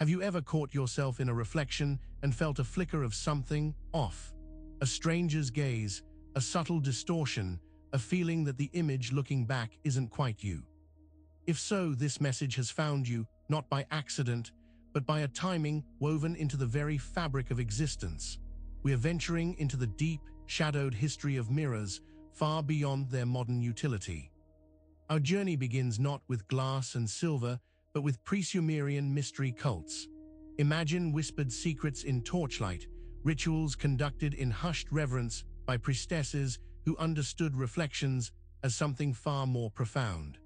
Have you ever caught yourself in a reflection and felt a flicker of something off? A stranger's gaze, a subtle distortion, a feeling that the image looking back isn't quite you. If so, this message has found you, not by accident, but by a timing woven into the very fabric of existence. We are venturing into the deep, shadowed history of mirrors, far beyond their modern utility. Our journey begins not with glass and silver, but with pre-Sumerian mystery cults. Imagine whispered secrets in torchlight, rituals conducted in hushed reverence by priestesses who understood reflections as something far more profound.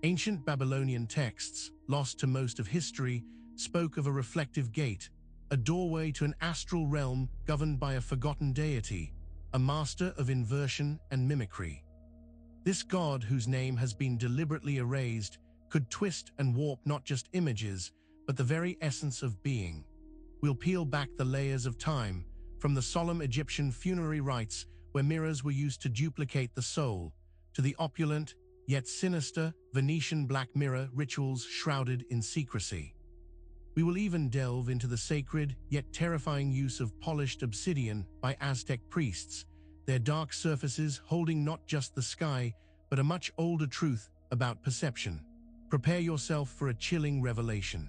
Ancient Babylonian texts, lost to most of history, spoke of a reflective gate, a doorway to an astral realm governed by a forgotten deity, a master of inversion and mimicry. This god, whose name has been deliberately erased, could twist and warp not just images, but the very essence of being. We'll peel back the layers of time, from the solemn Egyptian funerary rites where mirrors were used to duplicate the soul, to the opulent, yet sinister, Venetian black mirror rituals shrouded in secrecy. We will even delve into the sacred, yet terrifying use of polished obsidian by Aztec priests, their dark surfaces holding not just the sky, but a much older truth about perception. Prepare yourself for a chilling revelation.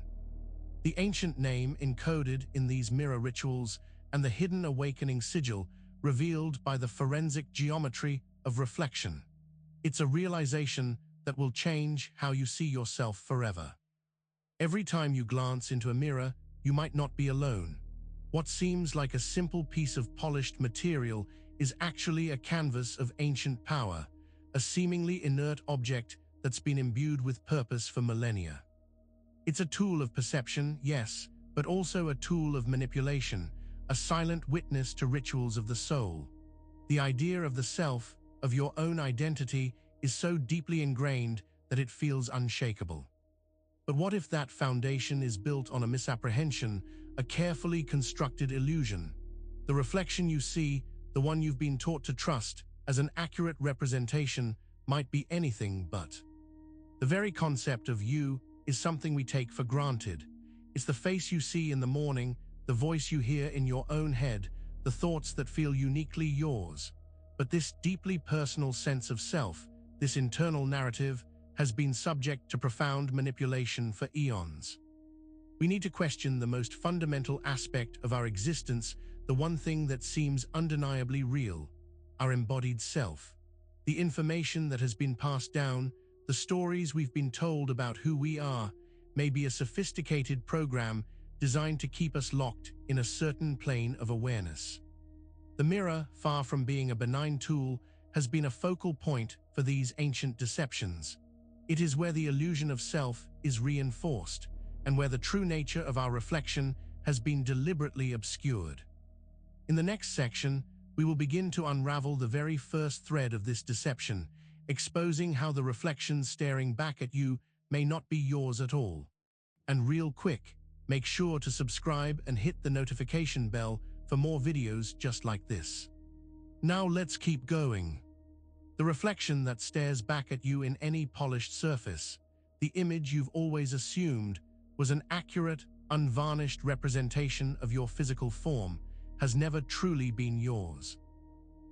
The ancient name encoded in these mirror rituals and the hidden awakening sigil revealed by the forensic geometry of reflection. It's a realization that will change how you see yourself forever. Every time you glance into a mirror, you might not be alone. What seems like a simple piece of polished material is actually a canvas of ancient power, a seemingly inert object that's been imbued with purpose for millennia. It's a tool of perception, yes, but also a tool of manipulation, a silent witness to rituals of the soul. The idea of the self, of your own identity, is so deeply ingrained that it feels unshakable. But what if that foundation is built on a misapprehension, a carefully constructed illusion? The reflection you see, the one you've been taught to trust as an accurate representation, might be anything but. The very concept of you is something we take for granted. It's the face you see in the morning, the voice you hear in your own head, the thoughts that feel uniquely yours. But this deeply personal sense of self, this internal narrative, has been subject to profound manipulation for eons. We need to question the most fundamental aspect of our existence, the one thing that seems undeniably real, our embodied self. The information that has been passed down, the stories we've been told about who we are, may be a sophisticated program designed to keep us locked in a certain plane of awareness. The mirror, far from being a benign tool, has been a focal point for these ancient deceptions. It is where the illusion of self is reinforced, and where the true nature of our reflection has been deliberately obscured. In the next section, we will begin to unravel the very first thread of this deception, exposing how the reflections staring back at you may not be yours at all. And real quick, make sure to subscribe and hit the notification bell for more videos just like this. Now let's keep going. The reflection that stares back at you in any polished surface, the image you've always assumed was an accurate, unvarnished representation of your physical form, has never truly been yours.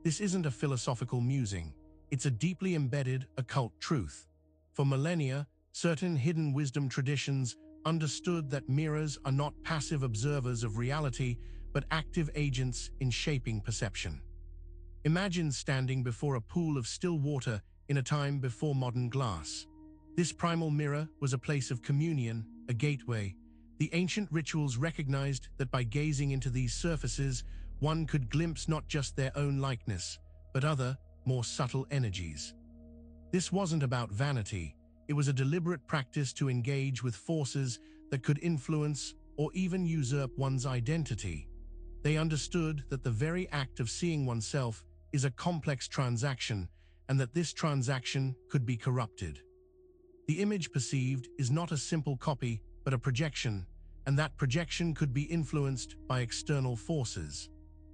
This isn't a philosophical musing, it's a deeply embedded occult truth. For millennia, certain hidden wisdom traditions understood that mirrors are not passive observers of reality, but active agents in shaping perception. Imagine standing before a pool of still water in a time before modern glass. This primal mirror was a place of communion, a gateway. The ancient rituals recognized that by gazing into these surfaces, one could glimpse not just their own likeness, but other, more subtle energies. This wasn't about vanity. It was a deliberate practice to engage with forces that could influence or even usurp one's identity. They understood that the very act of seeing oneself is a complex transaction, and that this transaction could be corrupted. The image perceived is not a simple copy, but a projection, and that projection could be influenced by external forces.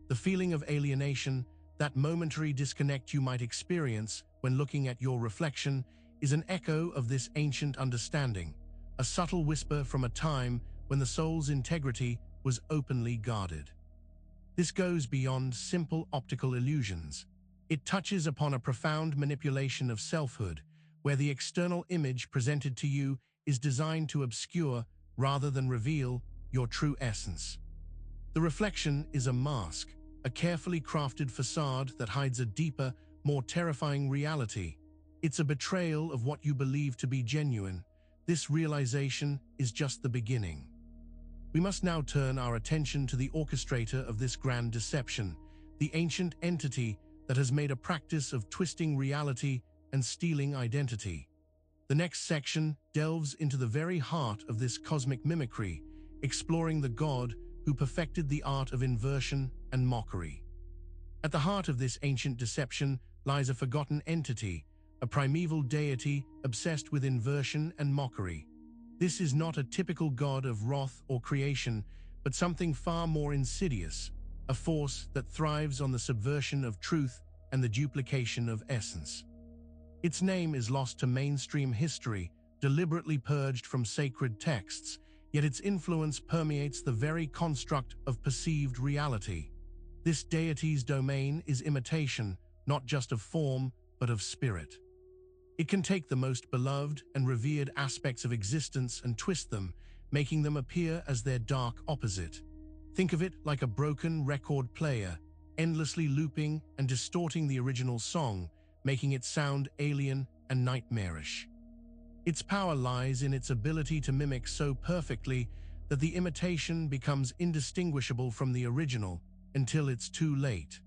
The feeling of alienation, that momentary disconnect you might experience when looking at your reflection, is an echo of this ancient understanding, a subtle whisper from a time when the soul's integrity was openly guarded. This goes beyond simple optical illusions. It touches upon a profound manipulation of selfhood, where the external image presented to you is designed to obscure rather than reveal your true essence. The reflection is a mask, a carefully crafted facade that hides a deeper, more terrifying reality. It's a betrayal of what you believe to be genuine. This realization is just the beginning. We must now turn our attention to the orchestrator of this grand deception, the ancient entity that has made a practice of twisting reality and stealing identity. The next section delves into the very heart of this cosmic mimicry, exploring the god who perfected the art of inversion and mockery. At the heart of this ancient deception lies a forgotten entity, a primeval deity obsessed with inversion and mockery. This is not a typical god of wrath or creation, but something far more insidious, a force that thrives on the subversion of truth and the duplication of essence. Its name is lost to mainstream history, deliberately purged from sacred texts, yet its influence permeates the very construct of perceived reality. This deity's domain is imitation, not just of form, but of spirit. It can take the most beloved and revered aspects of existence and twist them, making them appear as their dark opposite. Think of it like a broken record player, endlessly looping and distorting the original song, making it sound alien and nightmarish. Its power lies in its ability to mimic so perfectly that the imitation becomes indistinguishable from the original until it's too late.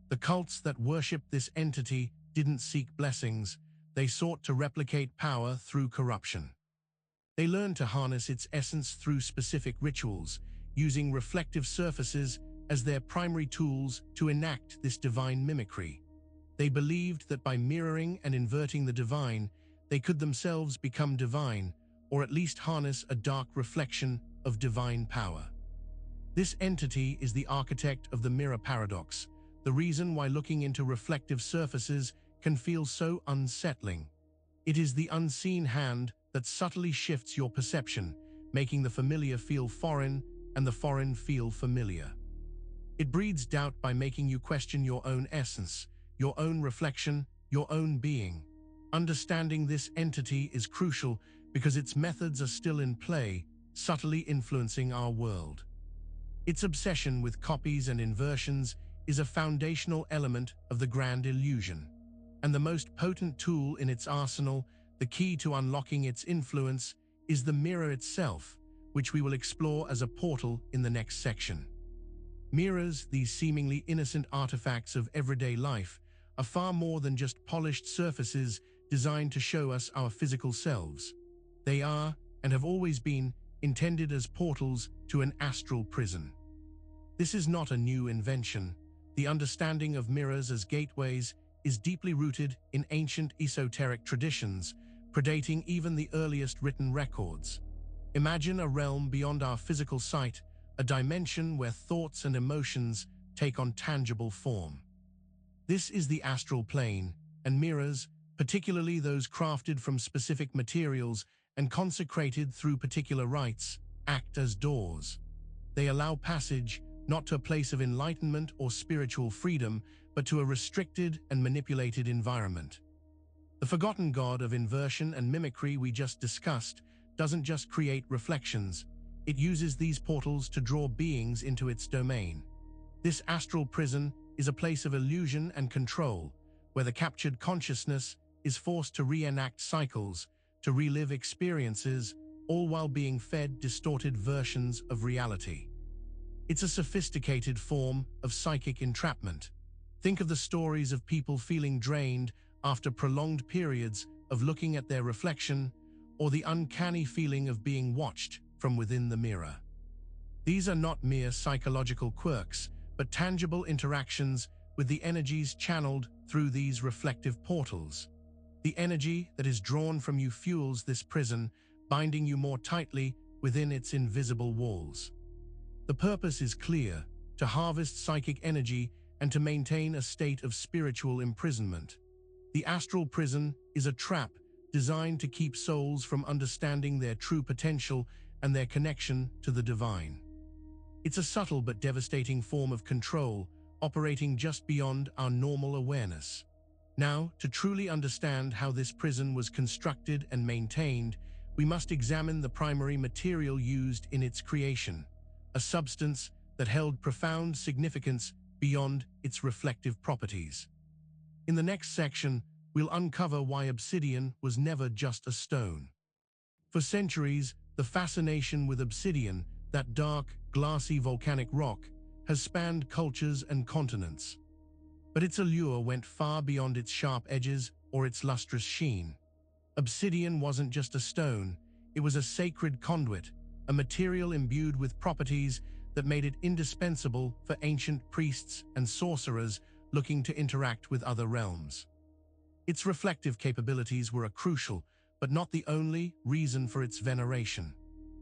The cults that worship this entity didn't seek blessings, they sought to replicate power through corruption. They learned to harness its essence through specific rituals, using reflective surfaces as their primary tools to enact this divine mimicry. They believed that by mirroring and inverting the divine, they could themselves become divine, or at least harness a dark reflection of divine power. This entity is the architect of the mirror paradox, the reason why looking into reflective surfaces can feel so unsettling. It is the unseen hand that subtly shifts your perception, making the familiar feel foreign and the foreign feel familiar. It breeds doubt by making you question your own essence, your own reflection, your own being. Understanding this entity is crucial because its methods are still in play, subtly influencing our world. Its obsession with copies and inversions is a foundational element of the grand illusion, and the most potent tool in its arsenal, the key to unlocking its influence, is the mirror itself, which we will explore as a portal in the next section. Mirrors, these seemingly innocent artifacts of everyday life, are far more than just polished surfaces designed to show us our physical selves. They are, and have always been, intended as portals to an astral prison. This is not a new invention. The understanding of mirrors as gateways is deeply rooted in ancient esoteric traditions, predating even the earliest written records. Imagine a realm beyond our physical sight, a dimension where thoughts and emotions take on tangible form. This is the astral plane, and mirrors, particularly those crafted from specific materials and consecrated through particular rites, act as doors. They allow passage not to a place of enlightenment or spiritual freedom, but to a restricted and manipulated environment. The forgotten god of inversion and mimicry we just discussed doesn't just create reflections, it uses these portals to draw beings into its domain. This astral prison is a place of illusion and control, where the captured consciousness is forced to reenact cycles, to relive experiences, all while being fed distorted versions of reality. It's a sophisticated form of psychic entrapment. Think of the stories of people feeling drained after prolonged periods of looking at their reflection, or the uncanny feeling of being watched from within the mirror. These are not mere psychological quirks, but tangible interactions with the energies channeled through these reflective portals. The energy that is drawn from you fuels this prison, binding you more tightly within its invisible walls. The purpose is clear: to harvest psychic energy and to maintain a state of spiritual imprisonment. The astral prison is a trap designed to keep souls from understanding their true potential and their connection to the divine. It's a subtle but devastating form of control, operating just beyond our normal awareness. Now, to truly understand how this prison was constructed and maintained, we must examine the primary material used in its creation, a substance that held profound significance beyond its reflective properties. In the next section, we'll uncover why obsidian was never just a stone. For centuries, the fascination with obsidian, that dark, glassy volcanic rock, has spanned cultures and continents. But its allure went far beyond its sharp edges or its lustrous sheen. Obsidian wasn't just a stone, it was a sacred conduit, a material imbued with properties that made it indispensable for ancient priests and sorcerers looking to interact with other realms. Its reflective capabilities were a crucial, but not the only, reason for its veneration.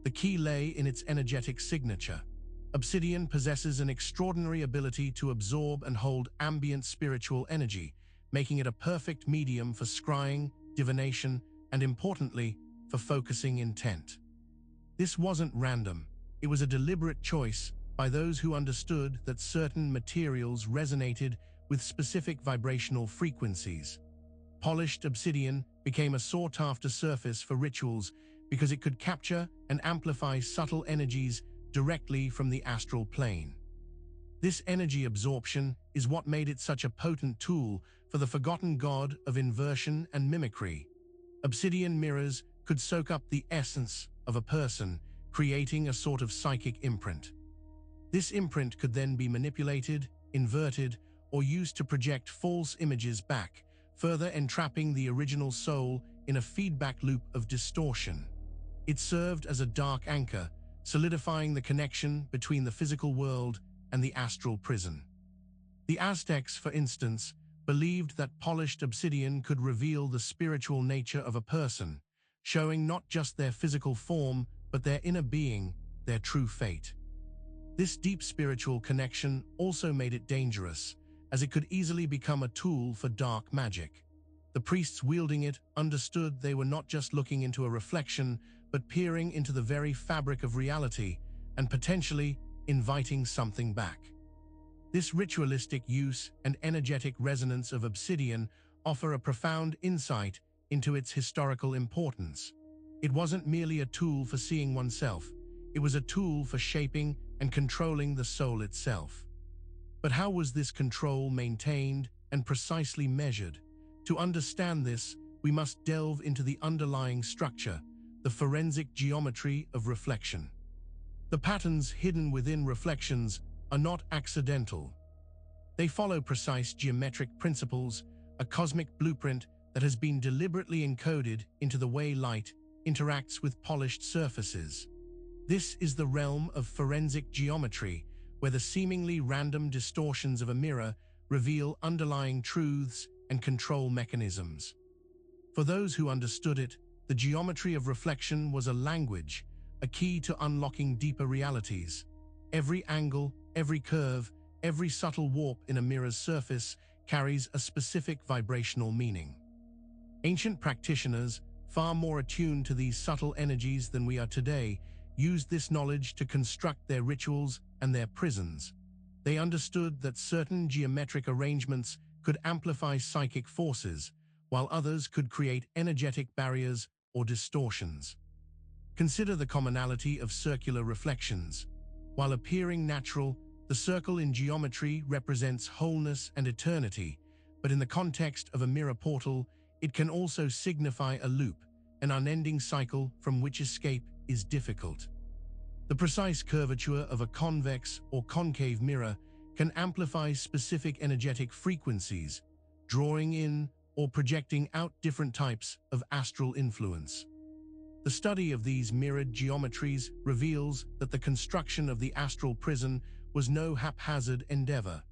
The key lay in its energetic signature. Obsidian possesses an extraordinary ability to absorb and hold ambient spiritual energy, making it a perfect medium for scrying, divination, and importantly, for focusing intent. This wasn't random. It was a deliberate choice by those who understood that certain materials resonated with specific vibrational frequencies. Polished obsidian became a sought-after surface for rituals because it could capture and amplify subtle energies directly from the astral plane. This energy absorption is what made it such a potent tool for the forgotten god of inversion and mimicry. Obsidian mirrors could soak up the essence of a person, creating a sort of psychic imprint. This imprint could then be manipulated, inverted, or used to project false images back, further entrapping the original soul in a feedback loop of distortion. It served as a dark anchor, solidifying the connection between the physical world and the astral prison. The Aztecs, for instance, believed that polished obsidian could reveal the spiritual nature of a person, showing not just their physical form, but their inner being, their true fate. This deep spiritual connection also made it dangerous, as it could easily become a tool for dark magic. The priests wielding it understood they were not just looking into a reflection, but peering into the very fabric of reality and potentially inviting something back. This ritualistic use and energetic resonance of obsidian offer a profound insight into its historical importance. It wasn't merely a tool for seeing oneself, it was a tool for shaping and controlling the soul itself. But how was this control maintained and precisely measured? To understand this, we must delve into the underlying structure, the forensic geometry of reflection. The patterns hidden within reflections are not accidental. They follow precise geometric principles, a cosmic blueprint that has been deliberately encoded into the way light interacts with polished surfaces. This is the realm of forensic geometry, where the seemingly random distortions of a mirror reveal underlying truths and control mechanisms. For those who understood it, the geometry of reflection was a language, a key to unlocking deeper realities. Every angle, every curve, every subtle warp in a mirror's surface carries a specific vibrational meaning. Ancient practitioners, far more attuned to these subtle energies than we are today, used this knowledge to construct their rituals and their prisons. They understood that certain geometric arrangements could amplify psychic forces, while others could create energetic barriers or distortions. Consider the commonality of circular reflections. While appearing natural, the circle in geometry represents wholeness and eternity, but in the context of a mirror portal, it can also signify a loop, an unending cycle from which escape is difficult. The precise curvature of a convex or concave mirror can amplify specific energetic frequencies, drawing in or projecting out different types of astral influence. The study of these mirrored geometries reveals that the construction of the astral prison was no haphazard endeavor.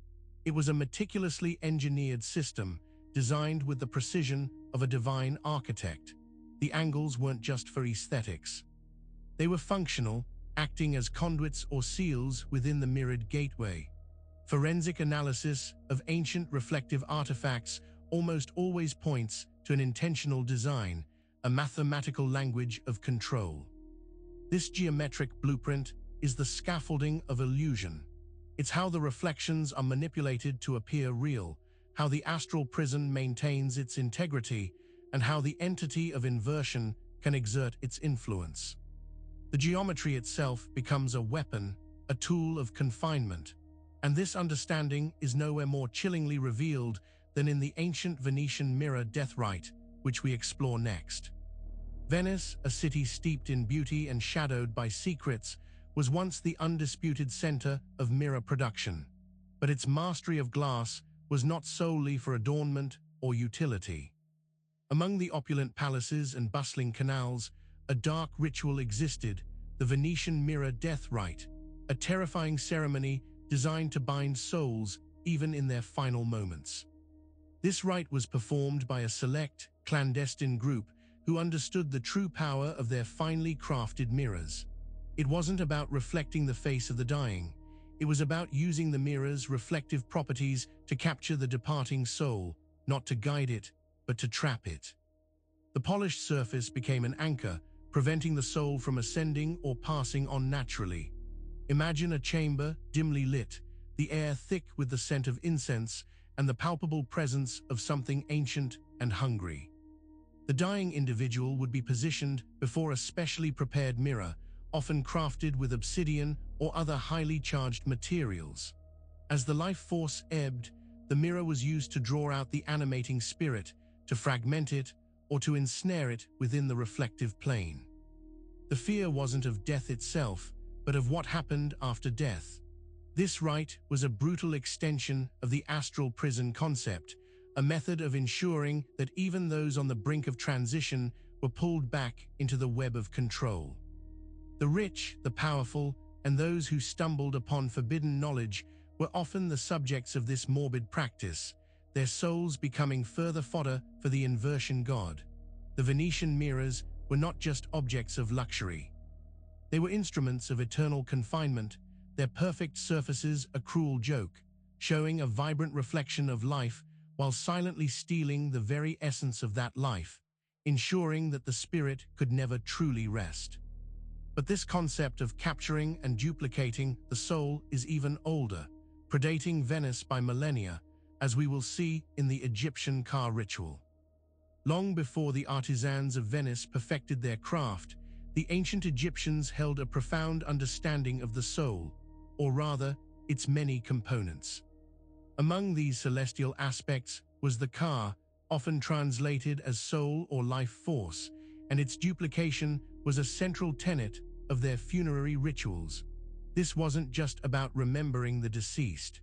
It was a meticulously engineered system, designed with the precision of a divine architect. The angles weren't just for aesthetics. They were functional, acting as conduits or seals within the mirrored gateway. Forensic analysis of ancient reflective artifacts almost always points to an intentional design, a mathematical language of control. This geometric blueprint is the scaffolding of illusion. It's how the reflections are manipulated to appear real, how the astral prison maintains its integrity, and how the entity of inversion can exert its influence. The geometry itself becomes a weapon, a tool of confinement, and this understanding is nowhere more chillingly revealed than in the ancient Venetian mirror death rite, which we explore next. Venice, a city steeped in beauty and shadowed by secrets, was once the undisputed center of mirror production. But its mastery of glass was not solely for adornment or utility. Among the opulent palaces and bustling canals, a dark ritual existed, the Venetian mirror death rite, a terrifying ceremony designed to bind souls even in their final moments. This rite was performed by a select, clandestine group who understood the true power of their finely crafted mirrors. It wasn't about reflecting the face of the dying. It was about using the mirror's reflective properties to capture the departing soul, not to guide it, but to trap it. The polished surface became an anchor, preventing the soul from ascending or passing on naturally. Imagine a chamber dimly lit, the air thick with the scent of incense and the palpable presence of something ancient and hungry. The dying individual would be positioned before a specially prepared mirror, often crafted with obsidian or other highly charged materials. As the life force ebbed, the mirror was used to draw out the animating spirit, to fragment it, or to ensnare it within the reflective plane. The fear wasn't of death itself, but of what happened after death. This rite was a brutal extension of the astral prison concept, a method of ensuring that even those on the brink of transition were pulled back into the web of control. The rich, the powerful, and those who stumbled upon forbidden knowledge were often the subjects of this morbid practice, their souls becoming further fodder for the inversion god. The Venetian mirrors were not just objects of luxury. They were instruments of eternal confinement, their perfect surfaces a cruel joke, showing a vibrant reflection of life while silently stealing the very essence of that life, ensuring that the spirit could never truly rest. But this concept of capturing and duplicating the soul is even older, predating Venice by millennia, as we will see in the Egyptian car ritual. Long before the artisans of Venice perfected their craft, the ancient Egyptians held a profound understanding of the soul, or rather, its many components. Among these celestial aspects was the ka, often translated as soul or life force, and its duplication was a central tenet of their funerary rituals. This wasn't just about remembering the deceased.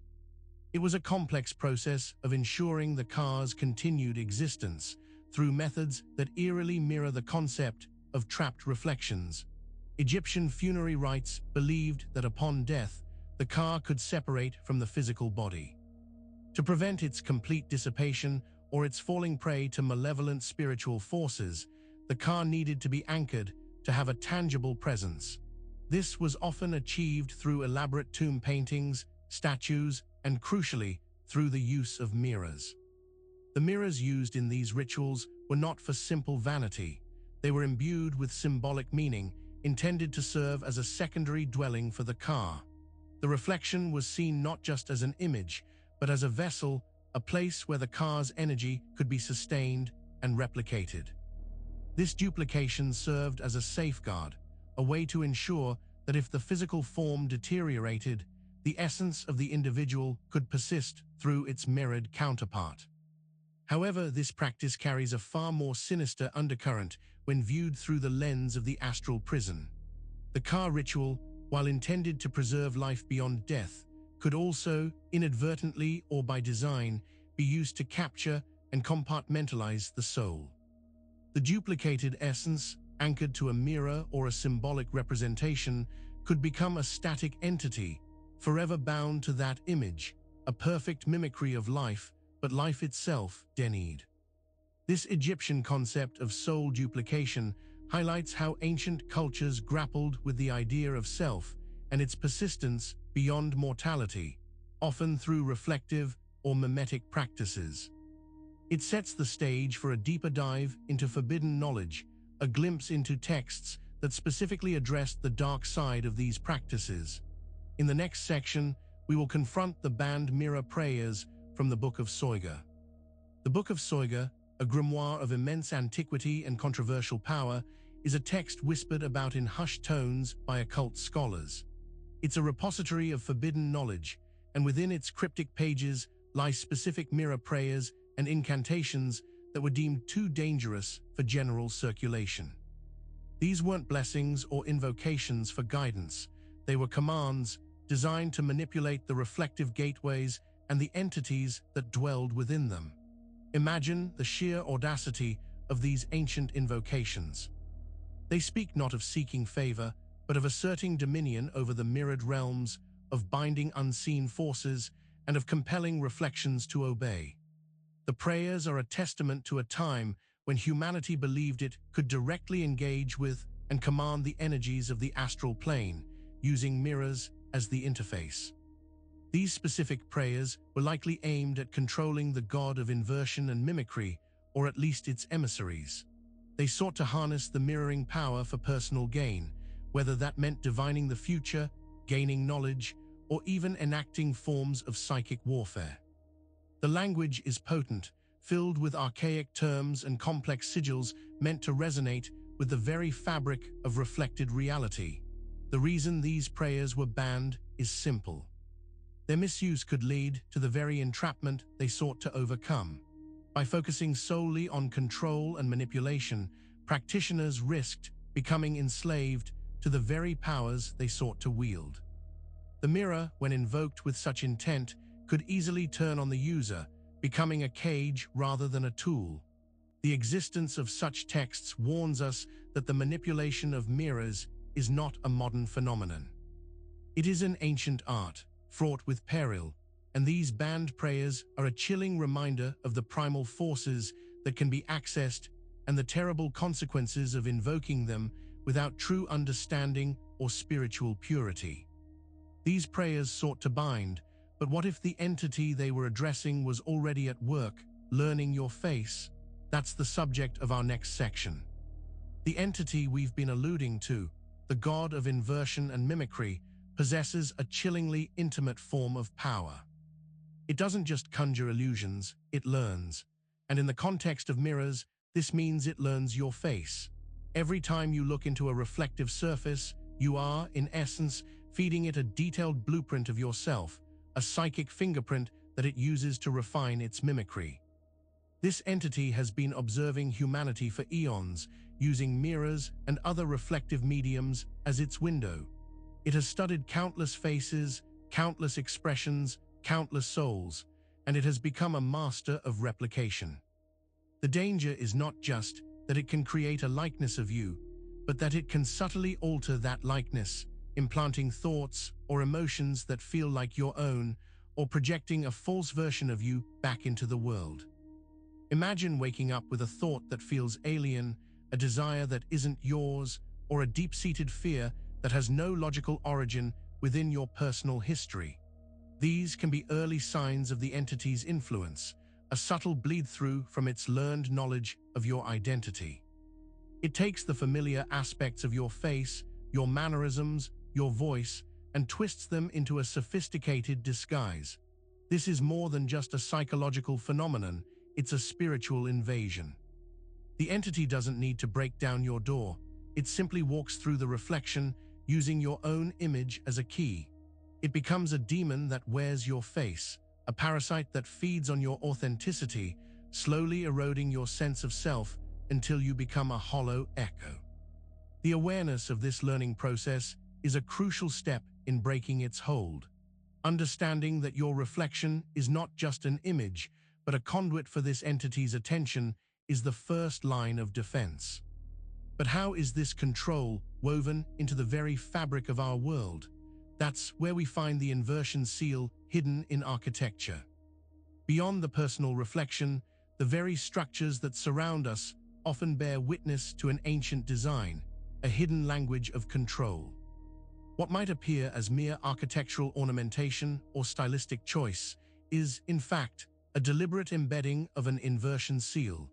It was a complex process of ensuring the ka's continued existence through methods that eerily mirror the concept of trapped reflections. Egyptian funerary rites believed that upon death, the ka could separate from the physical body. To prevent its complete dissipation or its falling prey to malevolent spiritual forces, the ka needed to be anchored to have a tangible presence. This was often achieved through elaborate tomb paintings, statues, and crucially, through the use of mirrors. The mirrors used in these rituals were not for simple vanity. They were imbued with symbolic meaning, intended to serve as a secondary dwelling for the ka. The reflection was seen not just as an image, but as a vessel, a place where the ka's energy could be sustained and replicated. This duplication served as a safeguard, a way to ensure that if the physical form deteriorated, the essence of the individual could persist through its mirrored counterpart. However, this practice carries a far more sinister undercurrent when viewed through the lens of the astral prison. The ka ritual, while intended to preserve life beyond death, could also, inadvertently or by design, be used to capture and compartmentalize the soul. The duplicated essence, anchored to a mirror or a symbolic representation, could become a static entity, forever bound to that image, a perfect mimicry of life, but life itself denied. This Egyptian concept of soul duplication highlights how ancient cultures grappled with the idea of self and its persistence beyond mortality, often through reflective or mimetic practices. It sets the stage for a deeper dive into forbidden knowledge, a glimpse into texts that specifically addressed the dark side of these practices. In the next section, we will confront the banned mirror prayers from the Book of Soiga. The Book of Soiga, a grimoire of immense antiquity and controversial power, is a text whispered about in hushed tones by occult scholars. It's a repository of forbidden knowledge, and within its cryptic pages lie specific mirror prayers and incantations that were deemed too dangerous for general circulation. These weren't blessings or invocations for guidance. They were commands designed to manipulate the reflective gateways and the entities that dwelled within them. Imagine the sheer audacity of these ancient invocations. They speak not of seeking favor, but of asserting dominion over the mirrored realms, of binding unseen forces, and of compelling reflections to obey. The prayers are a testament to a time when humanity believed it could directly engage with and command the energies of the astral plane, using mirrors as the interface. These specific prayers were likely aimed at controlling the god of inversion and mimicry, or at least its emissaries. They sought to harness the mirroring power for personal gain, whether that meant divining the future, gaining knowledge, or even enacting forms of psychic warfare. The language is potent, filled with archaic terms and complex sigils meant to resonate with the very fabric of reflected reality. The reason these prayers were banned is simple. Their misuse could lead to the very entrapment they sought to overcome. By focusing solely on control and manipulation, practitioners risked becoming enslaved to the very powers they sought to wield. The mirror, when invoked with such intent, could easily turn on the user, becoming a cage rather than a tool. The existence of such texts warns us that the manipulation of mirrors is not a modern phenomenon. It is an ancient art, fraught with peril, and these banned prayers are a chilling reminder of the primal forces that can be accessed and the terrible consequences of invoking them without true understanding or spiritual purity. These prayers sought to bind, but what if the entity they were addressing was already at work, learning your face? That's the subject of our next section. The entity we've been alluding to, the god of inversion and mimicry, possesses a chillingly intimate form of power. It doesn't just conjure illusions, it learns. And in the context of mirrors, this means it learns your face. Every time you look into a reflective surface, you are, in essence, feeding it a detailed blueprint of yourself, a psychic fingerprint that it uses to refine its mimicry. This entity has been observing humanity for eons, using mirrors and other reflective mediums as its window. It has studied countless faces, countless expressions, countless souls, and it has become a master of replication. The danger is not just that it can create a likeness of you, but that it can subtly alter that likeness, implanting thoughts or emotions that feel like your own, or projecting a false version of you back into the world. Imagine waking up with a thought that feels alien, a desire that isn't yours, or a deep-seated fear that has no logical origin within your personal history. These can be early signs of the entity's influence, a subtle bleed-through from its learned knowledge of your identity. It takes the familiar aspects of your face, your mannerisms, your voice, and twists them into a sophisticated disguise. This is more than just a psychological phenomenon, it's a spiritual invasion. The entity doesn't need to break down your door, it simply walks through the reflection, using your own image as a key. It becomes a demon that wears your face, a parasite that feeds on your authenticity, slowly eroding your sense of self until you become a hollow echo. The awareness of this learning process is a crucial step in breaking its hold. Understanding that your reflection is not just an image, but a conduit for this entity's attention is the first line of defense. But how is this control woven into the very fabric of our world? That's where we find the inversion seal hidden in architecture. Beyond the personal reflection, the very structures that surround us often bear witness to an ancient design, a hidden language of control. What might appear as mere architectural ornamentation or stylistic choice is, in fact, a deliberate embedding of an inversion seal,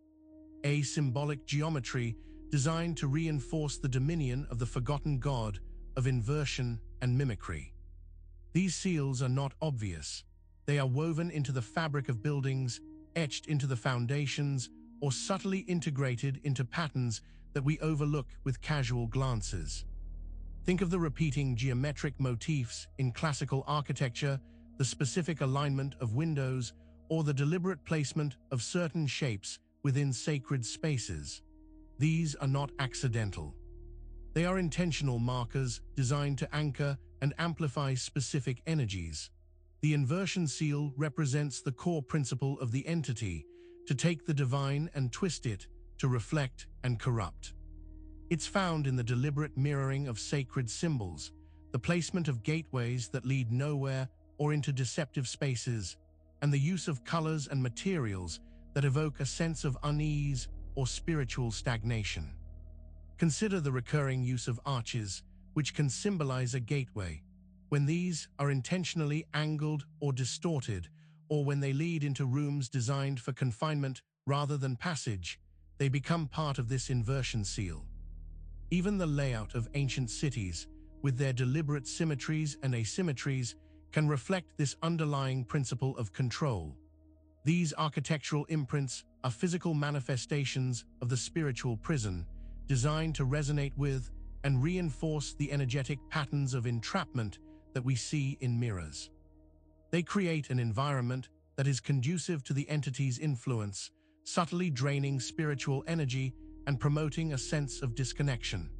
a symbolic geometry designed to reinforce the dominion of the forgotten god of inversion and mimicry. These seals are not obvious. They are woven into the fabric of buildings, etched into the foundations, or subtly integrated into patterns that we overlook with casual glances. Think of the repeating geometric motifs in classical architecture, the specific alignment of windows, or the deliberate placement of certain shapes within sacred spaces. These are not accidental. They are intentional markers designed to anchor and amplify specific energies. The inversion seal represents the core principle of the entity, to take the divine and twist it, to reflect and corrupt. It's found in the deliberate mirroring of sacred symbols, the placement of gateways that lead nowhere or into deceptive spaces, and the use of colors and materials that evoke a sense of unease or spiritual stagnation. Consider the recurring use of arches, which can symbolize a gateway. When these are intentionally angled or distorted, or when they lead into rooms designed for confinement rather than passage, they become part of this inversion seal. Even the layout of ancient cities, with their deliberate symmetries and asymmetries, can reflect this underlying principle of control. These architectural imprints are physical manifestations of the spiritual prison, designed to resonate with and reinforce the energetic patterns of entrapment that we see in mirrors. They create an environment that is conducive to the entity's influence, subtly draining spiritual energy and promoting a sense of disconnection.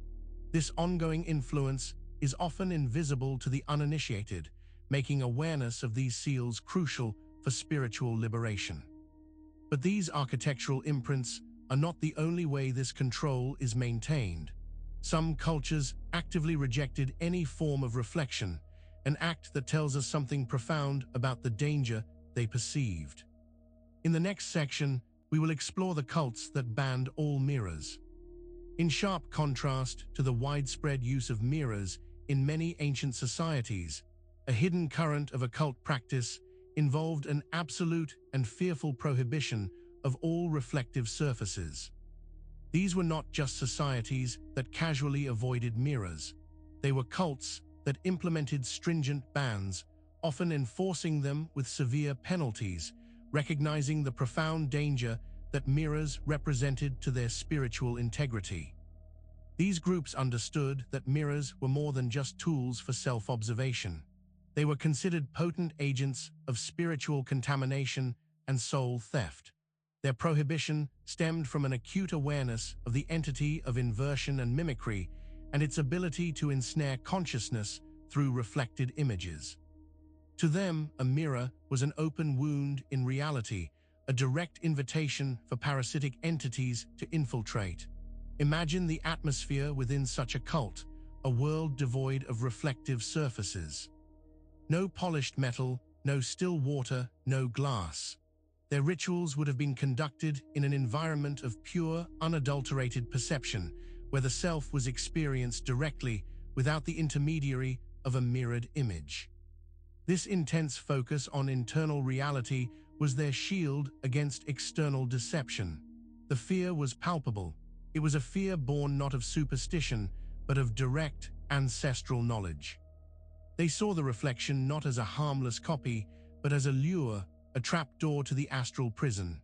This ongoing influence is often invisible to the uninitiated, making awareness of these seals crucial for spiritual liberation. But these architectural imprints are not the only way this control is maintained. Some cultures actively rejected any form of reflection, an act that tells us something profound about the danger they perceived. In the next section, we will explore the cults that banned all mirrors. In sharp contrast to the widespread use of mirrors in many ancient societies, a hidden current of occult practice involved an absolute and fearful prohibition of all reflective surfaces. These were not just societies that casually avoided mirrors. They were cults that implemented stringent bans, often enforcing them with severe penalties, recognizing the profound danger that mirrors represented to their spiritual integrity. These groups understood that mirrors were more than just tools for self-observation. They were considered potent agents of spiritual contamination and soul theft. Their prohibition stemmed from an acute awareness of the entity of inversion and mimicry and its ability to ensnare consciousness through reflected images. To them, a mirror was an open wound in reality, a direct invitation for parasitic entities to infiltrate. Imagine the atmosphere within such a cult, a world devoid of reflective surfaces. No polished metal, no still water, no glass. Their rituals would have been conducted in an environment of pure, unadulterated perception, where the self was experienced directly without the intermediary of a mirrored image. This intense focus on internal reality was their shield against external deception. The fear was palpable. It was a fear born not of superstition, but of direct, ancestral knowledge. They saw the reflection not as a harmless copy, but as a lure, a trapdoor to the astral prison.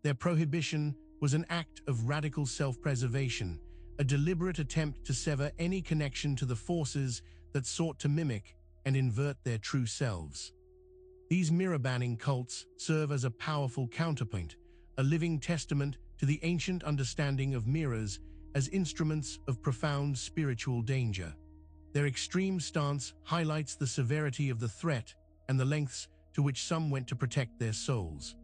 Their prohibition was an act of radical self-preservation, a deliberate attempt to sever any connection to the forces that sought to mimic and invert their true selves. These mirror-banning cults serve as a powerful counterpoint, a living testament to the ancient understanding of mirrors as instruments of profound spiritual danger. Their extreme stance highlights the severity of the threat and the lengths to which some went to protect their souls.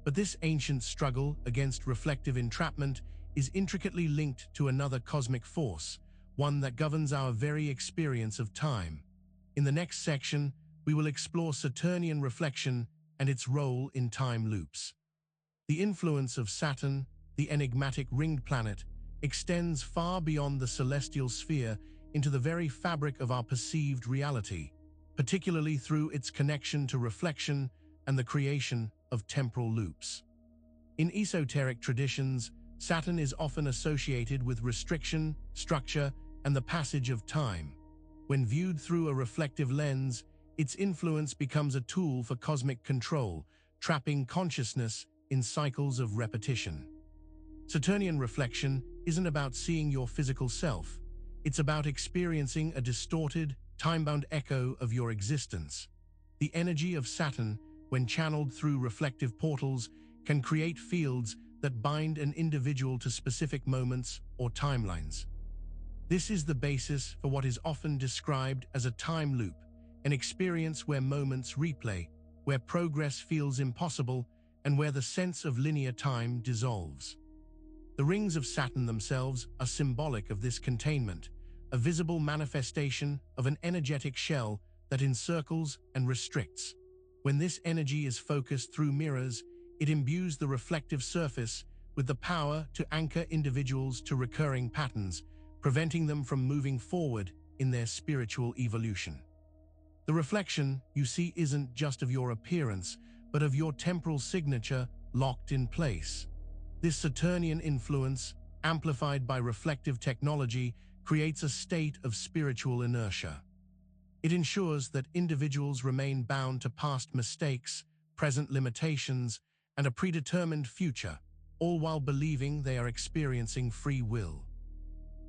But this ancient struggle against reflective entrapment is intricately linked to another cosmic force, one that governs our very experience of time. In the next section, we will explore Saturnian reflection and its role in time loops. The influence of Saturn, the enigmatic ringed planet, extends far beyond the celestial sphere into the very fabric of our perceived reality, particularly through its connection to reflection and the creation of temporal loops. In esoteric traditions, Saturn is often associated with restriction, structure, and the passage of time. When viewed through a reflective lens, its influence becomes a tool for cosmic control, trapping consciousness in cycles of repetition. Saturnian reflection isn't about seeing your physical self. It's about experiencing a distorted, time-bound echo of your existence. The energy of Saturn, when channeled through reflective portals, can create fields that bind an individual to specific moments or timelines. This is the basis for what is often described as a time loop, an experience where moments replay, where progress feels impossible, and where the sense of linear time dissolves. The rings of Saturn themselves are symbolic of this containment, a visible manifestation of an energetic shell that encircles and restricts. When this energy is focused through mirrors, it imbues the reflective surface with the power to anchor individuals to recurring patterns, preventing them from moving forward in their spiritual evolution. The reflection you see isn't just of your appearance, but of your temporal signature locked in place. This Saturnian influence, amplified by reflective technology, creates a state of spiritual inertia. It ensures that individuals remain bound to past mistakes, present limitations, and a predetermined future, all while believing they are experiencing free will.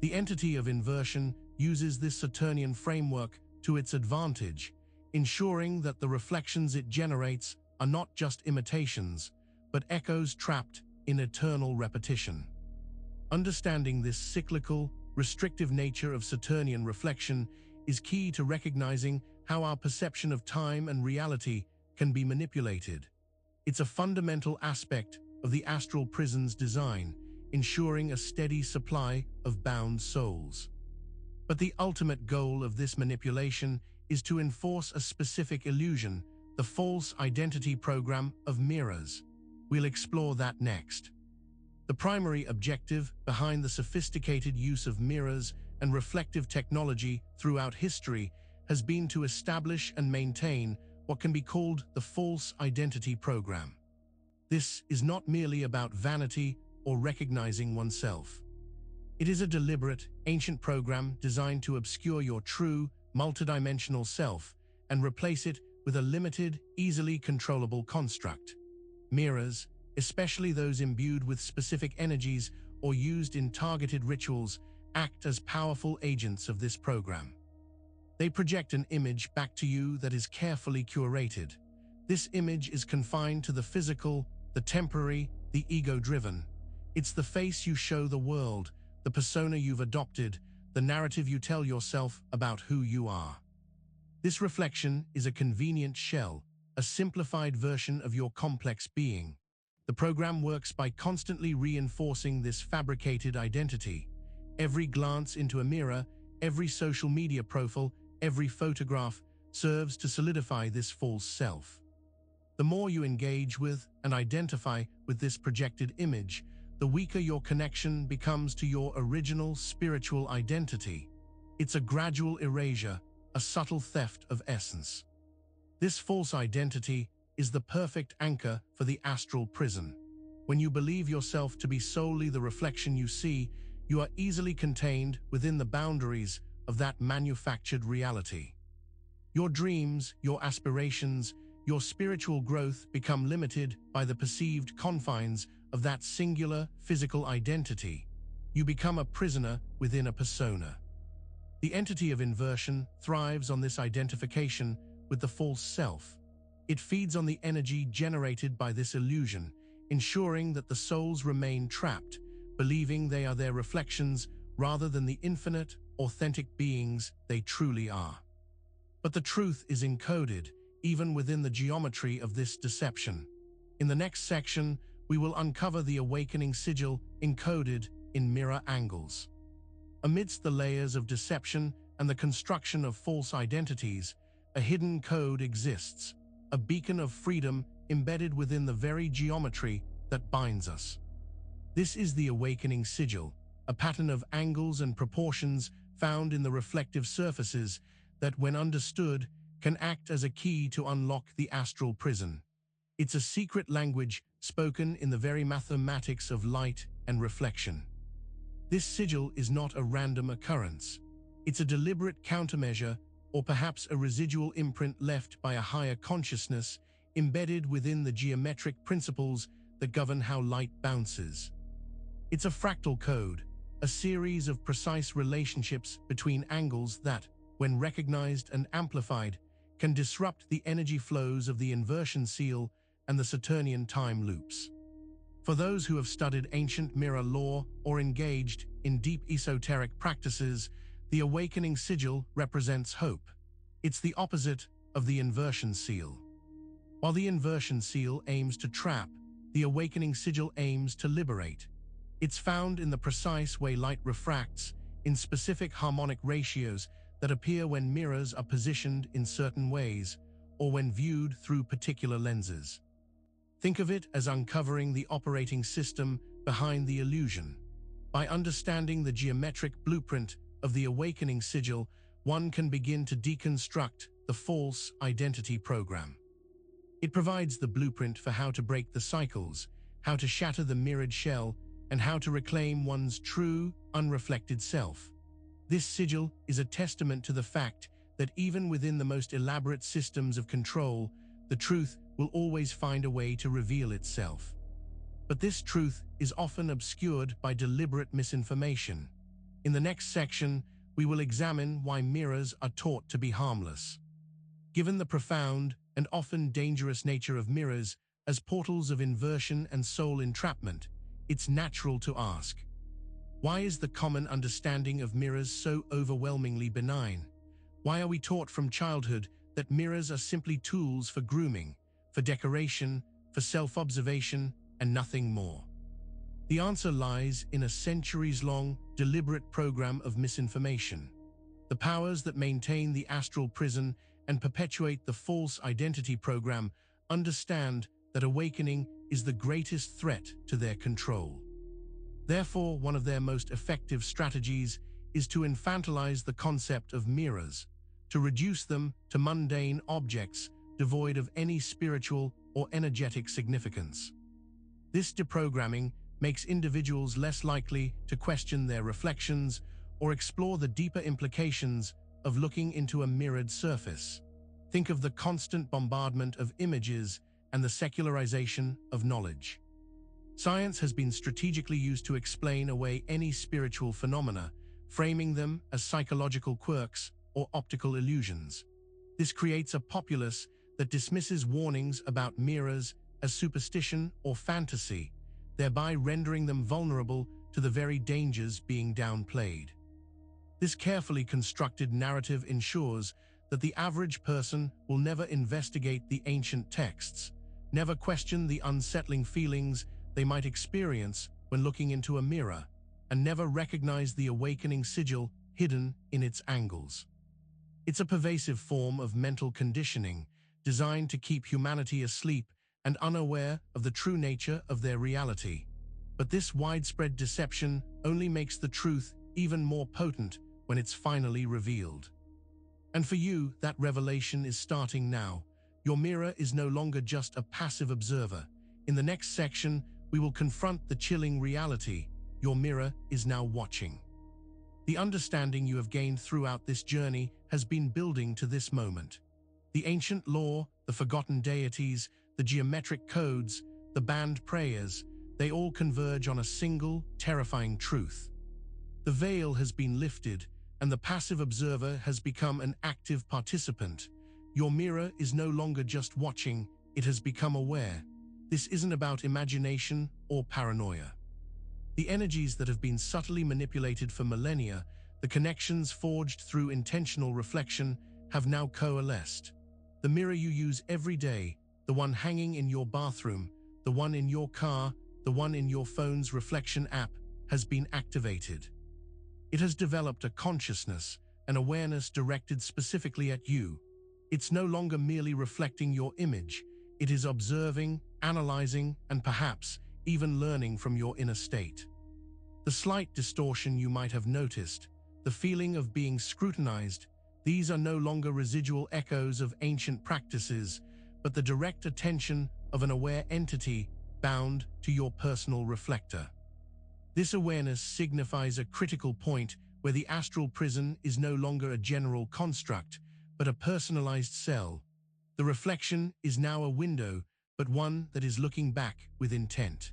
The entity of inversion uses this Saturnian framework to its advantage, ensuring that the reflections it generates are not just imitations, but echoes trapped in eternal repetition. Understanding this cyclical, restrictive nature of Saturnian reflection is key to recognizing how our perception of time and reality can be manipulated. It's a fundamental aspect of the astral prison's design, ensuring a steady supply of bound souls. But the ultimate goal of this manipulation is to enforce a specific illusion, the false identity program of mirrors. We'll explore that next. The primary objective behind the sophisticated use of mirrors and reflective technology throughout history has been to establish and maintain what can be called the false identity program. This is not merely about vanity or recognizing oneself. It is a deliberate, ancient program designed to obscure your true, multidimensional self and replace it with a limited, easily controllable construct. Mirrors, especially those imbued with specific energies or used in targeted rituals, act as powerful agents of this program. They project an image back to you that is carefully curated. This image is confined to the physical, the temporary, the ego-driven. It's the face you show the world, the persona you've adopted, the narrative you tell yourself about who you are. This reflection is a convenient shell, a simplified version of your complex being. The program works by constantly reinforcing this fabricated identity. Every glance into a mirror, every social media profile, every photograph serves to solidify this false self. The more you engage with and identify with this projected image, the weaker your connection becomes to your original spiritual identity. It's a gradual erasure, a subtle theft of essence. This false identity is the perfect anchor for the astral prison. When you believe yourself to be solely the reflection you see, you are easily contained within the boundaries of that manufactured reality. Your dreams, your aspirations, your spiritual growth become limited by the perceived confines of that singular physical identity. You become a prisoner within a persona. The entity of inversion thrives on this identification with the false self. It feeds on the energy generated by this illusion, ensuring that the souls remain trapped, believing they are their reflections rather than the infinite, authentic beings they truly are. But the truth is encoded, even within the geometry of this deception. In the next section, we will uncover the awakening sigil encoded in mirror angles. Amidst the layers of deception and the construction of false identities, a hidden code exists, a beacon of freedom embedded within the very geometry that binds us. This is the awakening sigil, a pattern of angles and proportions found in the reflective surfaces that, when understood, can act as a key to unlock the astral prison. It's a secret language spoken in the very mathematics of light, and reflection. This sigil is not a random occurrence. It's a deliberate countermeasure, or perhaps a residual imprint left by a higher consciousness embedded within the geometric principles that govern how light bounces. It's a fractal code, a series of precise relationships between angles that, when recognized and amplified, can disrupt the energy flows of the inversion seal and the Saturnian time loops. For those who have studied ancient mirror lore or engaged in deep esoteric practices, the awakening sigil represents hope. It's the opposite of the inversion seal. While the inversion seal aims to trap, the awakening sigil aims to liberate. It's found in the precise way light refracts, in specific harmonic ratios that appear when mirrors are positioned in certain ways, or when viewed through particular lenses. Think of it as uncovering the operating system behind the illusion. By understanding the geometric blueprint of the awakening sigil, one can begin to deconstruct the false identity program. It provides the blueprint for how to break the cycles, how to shatter the mirrored shell, and how to reclaim one's true, unreflected self. This sigil is a testament to the fact that even within the most elaborate systems of control, the truth will always find a way to reveal itself. But this truth is often obscured by deliberate misinformation. In the next section, we will examine why mirrors are taught to be harmless. Given the profound and often dangerous nature of mirrors as portals of inversion and soul entrapment, it's natural to ask, why is the common understanding of mirrors so overwhelmingly benign? Why are we taught from childhood that mirrors are simply tools for grooming, for decoration, for self-observation, and nothing more? The answer lies in a centuries-long, deliberate program of misinformation. The powers that maintain the astral prison and perpetuate the false identity program understand that awakening is the greatest threat to their control. Therefore, one of their most effective strategies is to infantilize the concept of mirrors, to reduce them to mundane objects devoid of any spiritual or energetic significance. This deprogramming makes individuals less likely to question their reflections or explore the deeper implications of looking into a mirrored surface. Think of the constant bombardment of images and the secularization of knowledge. Science has been strategically used to explain away any spiritual phenomena, framing them as psychological quirks or optical illusions. This creates a populace that dismisses warnings about mirrors as superstition or fantasy, thereby rendering them vulnerable to the very dangers being downplayed. This carefully constructed narrative ensures that the average person will never investigate the ancient texts, never question the unsettling feelings they might experience when looking into a mirror, and never recognize the awakening sigil hidden in its angles. It's a pervasive form of mental conditioning designed to keep humanity asleep and unaware of the true nature of their reality. But this widespread deception only makes the truth even more potent when it's finally revealed. And for you, that revelation is starting now. Your mirror is no longer just a passive observer. In the next section, we will confront the chilling reality. Your mirror is now watching. The understanding you have gained throughout this journey has been building to this moment. The ancient lore, the forgotten deities, the geometric codes, the banned prayers, they all converge on a single, terrifying truth. The veil has been lifted, and the passive observer has become an active participant. Your mirror is no longer just watching, it has become aware. This isn't about imagination or paranoia. The energies that have been subtly manipulated for millennia, the connections forged through intentional reflection, have now coalesced. The mirror you use every day, the one hanging in your bathroom, the one in your car, the one in your phone's reflection app, has been activated. It has developed a consciousness, an awareness directed specifically at you. It's no longer merely reflecting your image, it is observing, analyzing, and perhaps even learning from your inner state. The slight distortion you might have noticed, the feeling of being scrutinized, these are no longer residual echoes of ancient practices, but the direct attention of an aware entity bound to your personal reflector. This awareness signifies a critical point where the astral prison is no longer a general construct, but a personalized cell. The reflection is now a window, but one that is looking back with intent.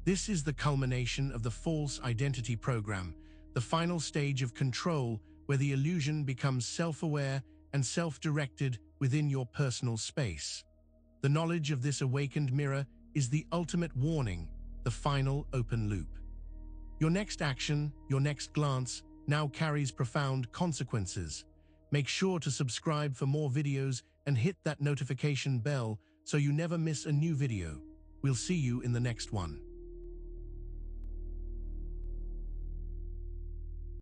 This is the culmination of the false identity program, the final stage of control where the illusion becomes self-aware and self-directed within your personal space. The knowledge of this awakened mirror is the ultimate warning, the final open loop. Your next action, your next glance, now carries profound consequences. Make sure to subscribe for more videos and hit that notification bell so you never miss a new video. We'll see you in the next one.